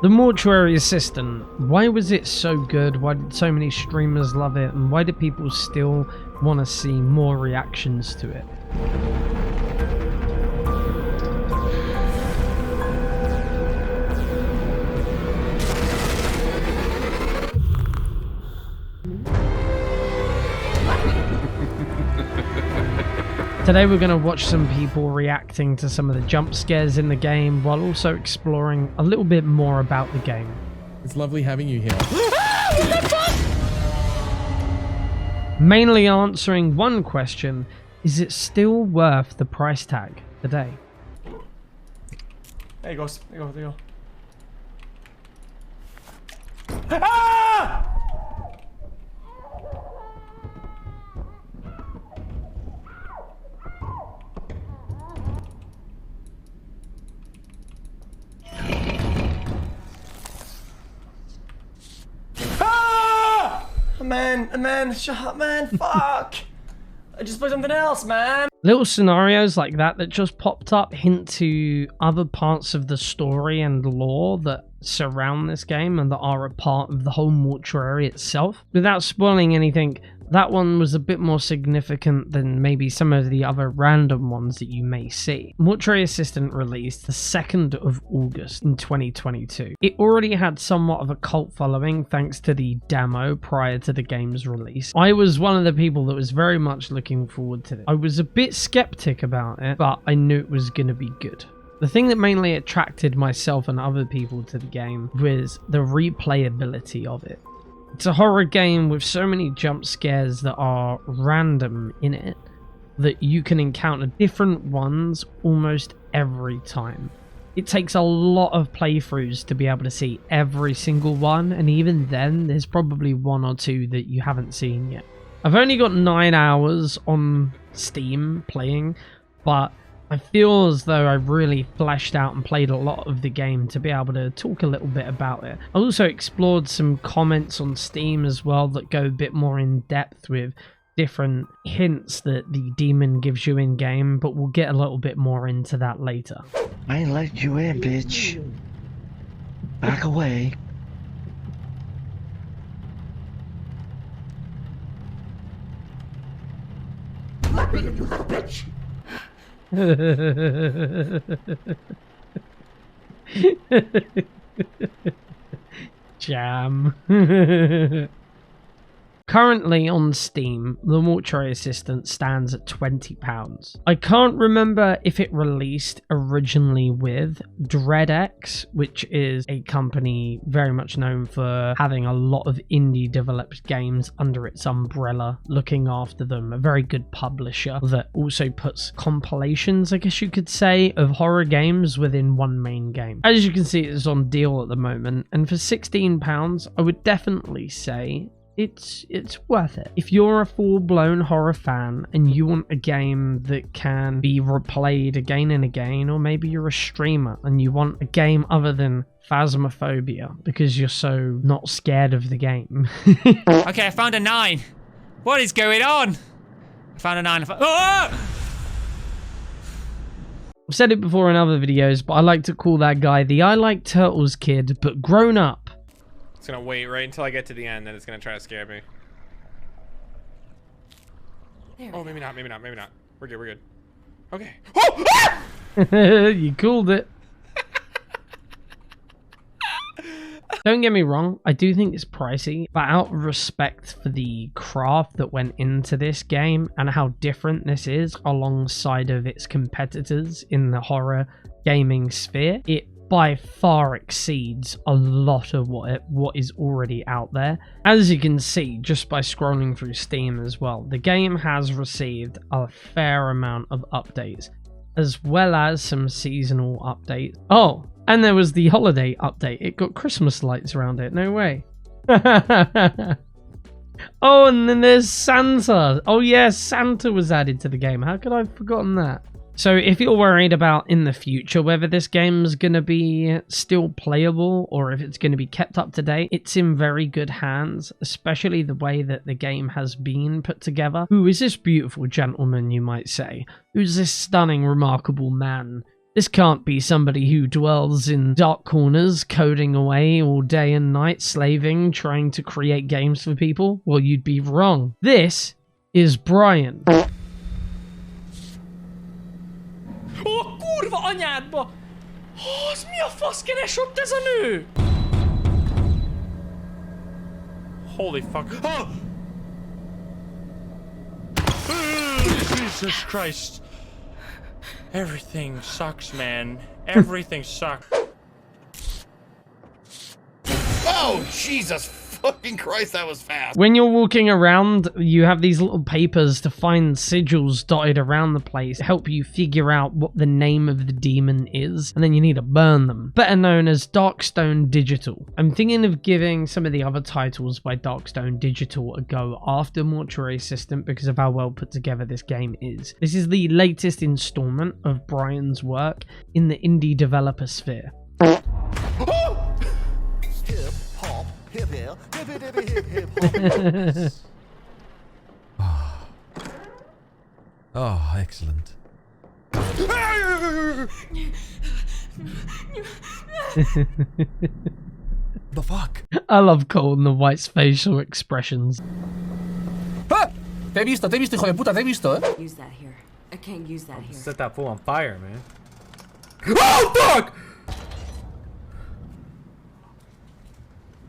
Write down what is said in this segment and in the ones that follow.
The Mortuary Assistant, why was it so good? Why did so many streamers love it? And why do people still want to see more reactions to it? Today we're going to watch some people reacting to some of the jump scares in the game while also exploring a little bit more about the game. It's lovely having you here. Mainly answering one question, is it still worth the price tag today? There he goes, there you go. Ah! Man, shut up, man, fuck! I just played something else, man! Little scenarios like that just popped up hint to other parts of the story and lore that surround this game and that are a part of the whole mortuary itself. Without spoiling anything, that one was a bit more significant than maybe some of the other random ones that you may see. Mortuary Assistant released the 2nd of August in 2022. It already had somewhat of a cult following thanks to the demo prior to the game's release. I was one of the people that was very much looking forward to it. I was a bit skeptic about it, but I knew it was going to be good. The thing that mainly attracted myself and other people to the game was the replayability of it. It's a horror game with so many jump scares that are random in it that you can encounter different ones almost every time. It takes a lot of playthroughs to be able to see every single one, and even then there's probably one or two that you haven't seen yet. I've only got 9 hours on Steam playing, but I feel as though I've really fleshed out and played a lot of the game to be able to talk a little bit about it. I also explored some comments on Steam as well that go a bit more in depth with different hints that the demon gives you in game, but we'll get a little bit more into that later. I ain't let you in, bitch. Back away. Let me in, you little bitch! Jam. Currently on Steam, the Mortuary Assistant stands at £20. I can't remember if it released originally with DreadX, which is a company very much known for having a lot of indie developed games under its umbrella, looking after them, a very good publisher that also puts compilations, I guess you could say, of horror games within one main game. As you can see, it's on deal at the moment, and for £16, I would definitely say it's worth it. If you're a full-blown horror fan and you want a game that can be replayed again and again, or maybe you're a streamer and you want a game other than Phasmophobia because you're so not scared of the game. Okay, I found a 9. What is going on? I found a 9. Oh! I've said it before in other videos, but I like to call that guy the I like turtles kid, but grown up. It's gonna wait right until I get to the end, then it's gonna try to scare me. Oh, maybe not. We're good. Okay. Oh! Ah! You called it. Don't get me wrong, I do think it's pricey, but out of respect for the craft that went into this game and how different this is alongside of its competitors in the horror gaming sphere, it by far exceeds a lot of what is already out there. As you can see just by scrolling through Steam as well, the game has received a fair amount of updates, as well as some seasonal updates. Oh, and there was the holiday update. It got Christmas lights around it. No way. Oh, and then there's Santa. Oh yeah, Santa was added to the game. How could I have forgotten that? So if you're worried about in the future whether this game's going to be still playable or if it's going to be kept up to date, it's in very good hands, especially the way that the game has been put together. Who is this beautiful gentleman, you might say? Who's this stunning, remarkable man This can't be somebody who dwells in dark corners, coding away all day and night, slaving, trying to create games for people. Well, you'd be wrong. This is Bryan. Åh, kurva anyádba! Az mi a faszkeresott ez a nő? Holy fuck. Oh! Jesus Christ. Everything sucks, man. Everything sucks. Oh, Jesus fucking Christ, that was fast. When you're walking around, you have these little papers to find sigils dotted around the place to help you figure out what the name of the demon is, and then you need to burn them. Better known as DarkStone Digital. I'm thinking of giving some of the other titles by DarkStone Digital a go after Mortuary Assistant because of how well put together this game is. This is the latest installment of Bryan's work in the indie developer sphere. Hip hip, hip hip hip hip hip. Oh, excellent. The fuck? I love Cole and the White's facial expressions. Ah! Te he visto, hijo de puta, te he visto, eh? Use that here. I can't use that here. Set that fool on fire, man. Oh, fuck!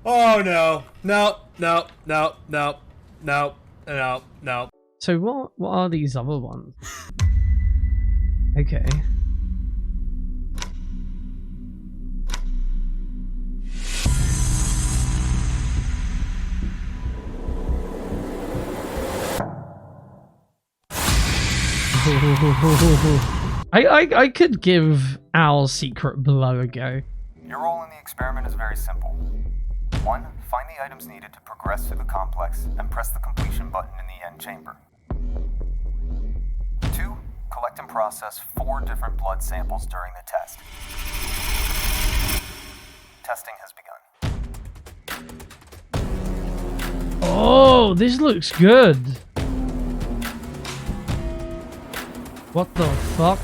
Oh, no. No, no, no, no, no, no, no. So what are these other ones? Okay. I could give Owl's Secret Below a go. Your role in the experiment is very simple. 1. Find the items needed to progress through the complex and press the completion button in the end chamber. 2. Collect and process 4 different blood samples during the test. Testing has begun. Oh, this looks good. What the fuck?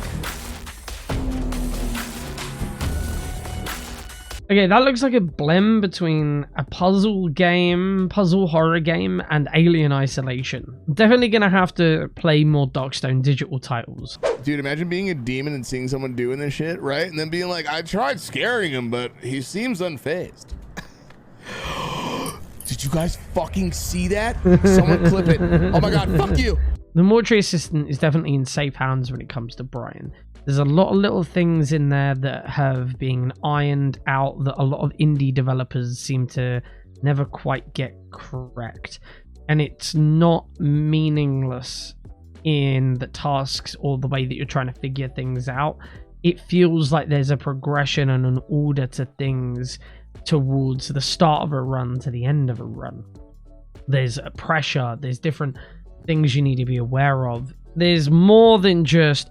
Okay, that looks like a blend between a puzzle horror game, and Alien Isolation. Definitely gonna have to play more DarkStone Digital titles. Dude, imagine being a demon and seeing someone doing this shit, right? And then being like, I tried scaring him, but he seems unfazed. Did you guys fucking see that? Someone clip it. Oh my god, fuck you! The Mortuary Assistant is definitely in safe hands when it comes to Bryan. There's a lot of little things in there that have been ironed out that a lot of indie developers seem to never quite get correct. And it's not meaningless in the tasks or the way that you're trying to figure things out. It feels like there's a progression and an order to things towards the start of a run to the end of a run. There's a pressure, there's different things you need to be aware of. There's more than just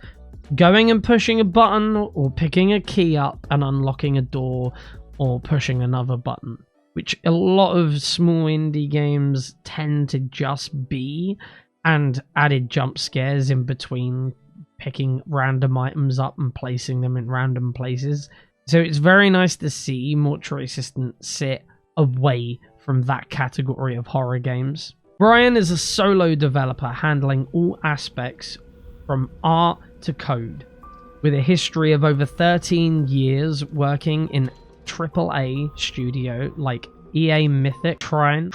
going and pushing a button or picking a key up and unlocking a door or pushing another button, which a lot of small indie games tend to just be, and added jump scares in between picking random items up and placing them in random places. So it's very nice to see Mortuary Assistant sit away from that category of horror games. Bryan is a solo developer handling all aspects from art to code, with a history of over 13 years working in AAA studio like EA Mythic, Tryon,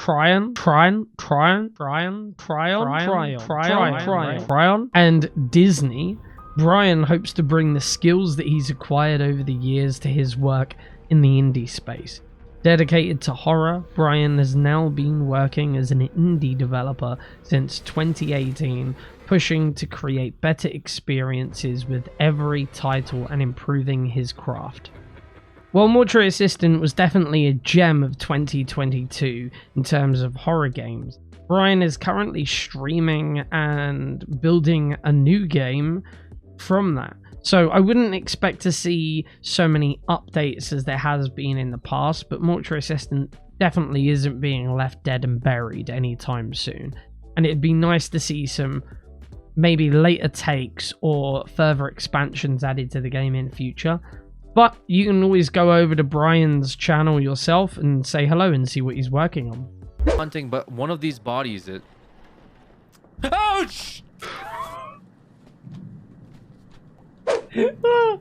and Disney. Bryan hopes to bring the skills that he's acquired over the years to his work in the indie space. Dedicated to horror, Bryan has now been working as an indie developer since 2018, pushing to create better experiences with every title and improving his craft. While Mortuary Assistant was definitely a gem of 2022 in terms of horror games, Bryan is currently streaming and building a new game from that. So I wouldn't expect to see so many updates as there has been in the past, but Mortuary Assistant definitely isn't being left dead and buried anytime soon. And it'd be nice to see some maybe later takes or further expansions added to the game in future. But you can always go over to Bryan's channel yourself and say hello and see what he's working on. Hunting, but one of these bodies, it... Ouch! That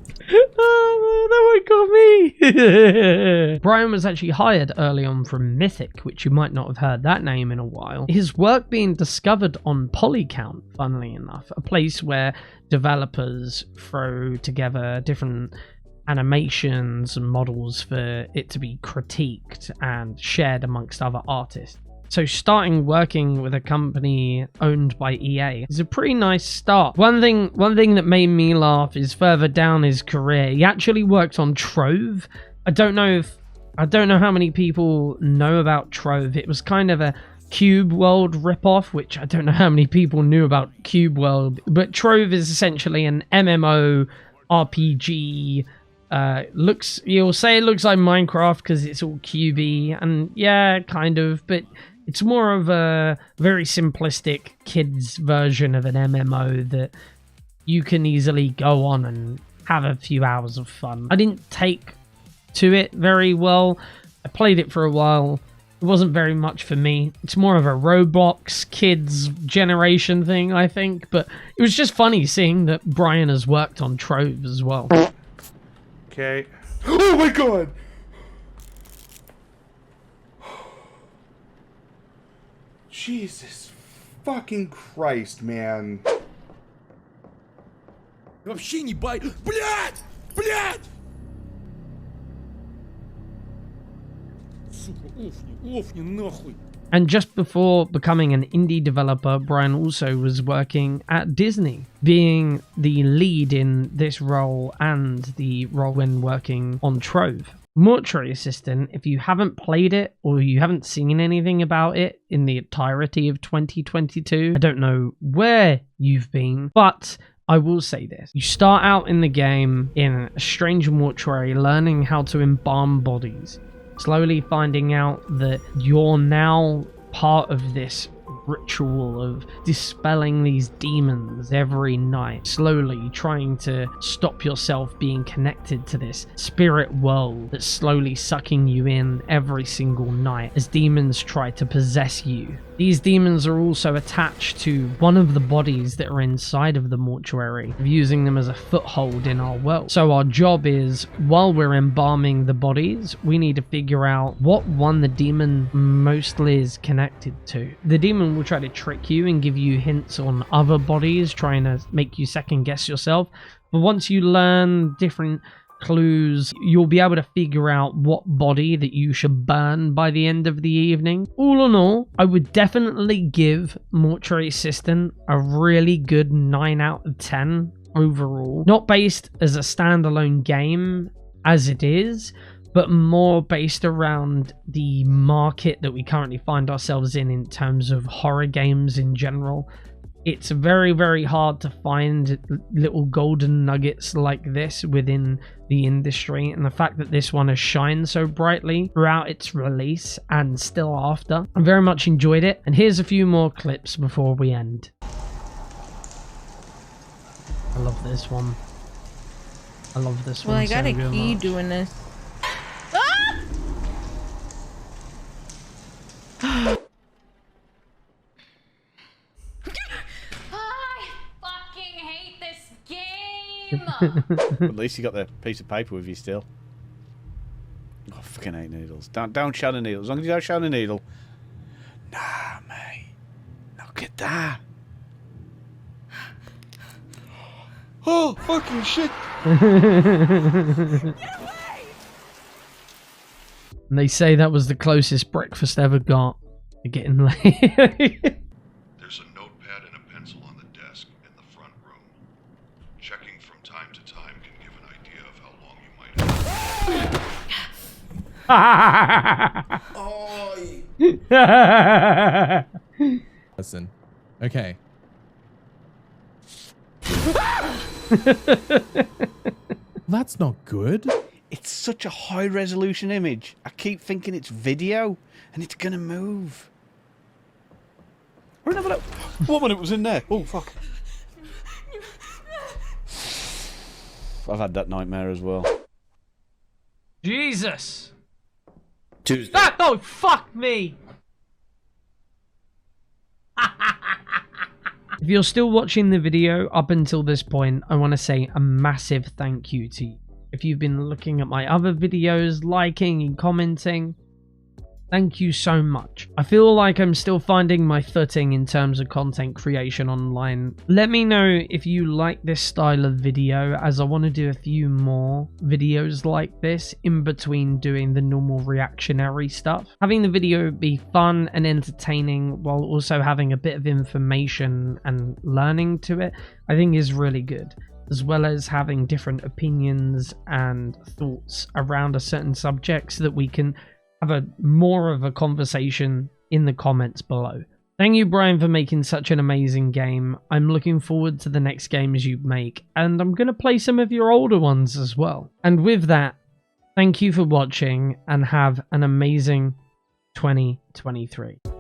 one got me. Bryan was actually hired early on from Mythic, which you might not have heard that name in a while. His work being discovered on Polycount, funnily enough, a place where developers throw together different animations and models for it to be critiqued and shared amongst other artists. So starting working with a company owned by EA is a pretty nice start. One thing that made me laugh is further down his career, he actually worked on Trove. I don't know how many people know about Trove. It was kind of a Cube World ripoff, which I don't know how many people knew about Cube World. But Trove is essentially an MMO RPG. You'll say it looks like Minecraft because it's all cubey, and yeah, kind of, but it's more of a very simplistic kids version of an MMO that you can easily go on and have a few hours of fun. I didn't take to it very well. I played it for a while. It wasn't very much for me. It's more of a Roblox kids generation thing, I think, but it was just funny seeing that Bryan has worked on Trove as well. Okay. Oh my god! Jesus fucking Christ, man. Вообще не бай... Блядь! Блядь! Сука, офни нахуй. And just before becoming an indie developer, Bryan also was working at Disney, being the lead in this role and the role when working on Trove. Mortuary Assistant, if you haven't played it or you haven't seen anything about it in the entirety of 2022, I don't know where you've been, but I will say this. You start out in the game in a strange mortuary, learning how to embalm bodies. Slowly finding out that you're now part of this ritual of dispelling these demons every night, slowly trying to stop yourself being connected to this spirit world that's slowly sucking you in every single night as demons try to possess you. These demons are also attached to one of the bodies that are inside of the mortuary, using them as a foothold in our world. So our job is, while we're embalming the bodies, we need to figure out what one the demon mostly is connected to. The demon will try to trick you and give you hints on other bodies, trying to make you second guess yourself. But once you learn different clues, you'll be able to figure out what body that you should burn by the end of the evening. All in all, I would definitely give Mortuary Assistant a really good 9 out of 10 overall. Not based as a standalone game as it is, but more based around the market that we currently find ourselves in terms of horror games in general. It's very, very hard to find little golden nuggets like this within the industry, and the fact that this one has shined so brightly throughout its release and still after, I very much enjoyed it. And here's a few more clips before we end. I love this one. I love this one. Well, I got so a key much. doing this. At least you got the piece of paper with you still. Oh, I fucking hate needles. Don't shine a needle. As long as you don't shine a needle. Nah, mate. Look at that. Oh, fucking shit. And they say that was the closest breakfast ever got to getting laid. There's a notepad and a pencil on the desk in the front room. Checking from time to time can give an idea of how long you might have. Listen. Okay. That's not good. It's such a high resolution image. I keep thinking it's video and it's gonna move. Or another look. Woman, it was in there. Oh, fuck. I've had that nightmare as well. Jesus. Tuesday. Ah, oh, fuck me. If you're still watching the video up until this point, I want to say a massive thank you to you. If you've been looking at my other videos, liking and commenting, thank you so much. I feel like I'm still finding my footing in terms of content creation online. Let me know if you like this style of video, as I want to do a few more videos like this in between doing the normal reactionary stuff. Having the video be fun and entertaining while also having a bit of information and learning to it, I think is really good, as well as having different opinions and thoughts around a certain subject so that we can have more of a conversation in the comments below. Thank you, Bryan, for making such an amazing game. I'm looking forward to the next games you make, and I'm going to play some of your older ones as well. And with that, thank you for watching, and have an amazing 2023.